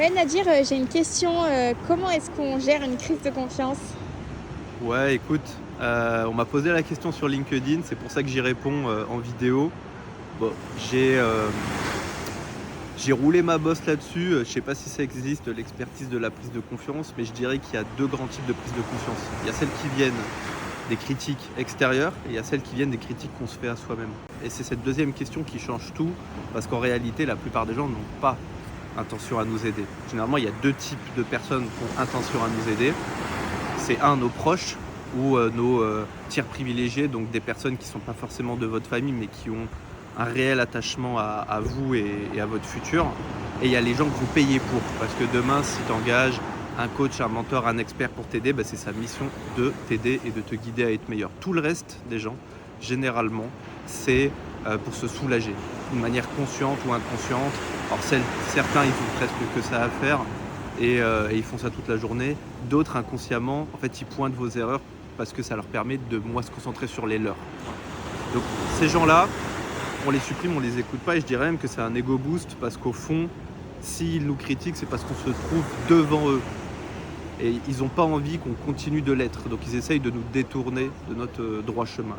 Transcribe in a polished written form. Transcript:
Ouais, Nadir, j'ai une question. Comment est-ce qu'on gère une crise de confiance? Ouais, écoute, on m'a posé la question sur LinkedIn, c'est pour ça que j'y réponds, en vidéo. Bon, j'ai roulé ma bosse là-dessus, je sais pas si ça existe, l'expertise de la prise de confiance, mais je dirais qu'il y a 2 grands types de prise de confiance. Il y a celles qui viennent des critiques extérieures et il y a celles qui viennent des critiques qu'on se fait à soi-même. Et c'est cette deuxième question qui change tout, parce qu'en réalité, la plupart des gens n'ont pas intention à nous aider. Généralement, il y a 2 types de personnes qui ont intention à nous aider. C'est nos proches ou nos tiers privilégiés, donc des personnes qui ne sont pas forcément de votre famille, mais qui ont un réel attachement à vous et à votre futur. Et il y a les gens que vous payez pour, parce que demain, si tu engages un coach, un mentor, un expert pour t'aider, bah, c'est sa mission de t'aider et de te guider à être meilleur. Tout le reste des gens, généralement, c'est pour se soulager, d'une manière consciente ou inconsciente. Alors certains, ils ont presque que ça à faire, et ils font ça toute la journée. D'autres, inconsciemment, en fait, ils pointent vos erreurs parce que ça leur permet de moins se concentrer sur les leurs. Donc ces gens-là, on les supprime, on les écoute pas, et je dirais même que c'est un ego boost, parce qu'au fond, s'ils nous critiquent, c'est parce qu'on se trouve devant eux. Et ils n'ont pas envie qu'on continue de l'être. Donc ils essayent de nous détourner de notre droit chemin.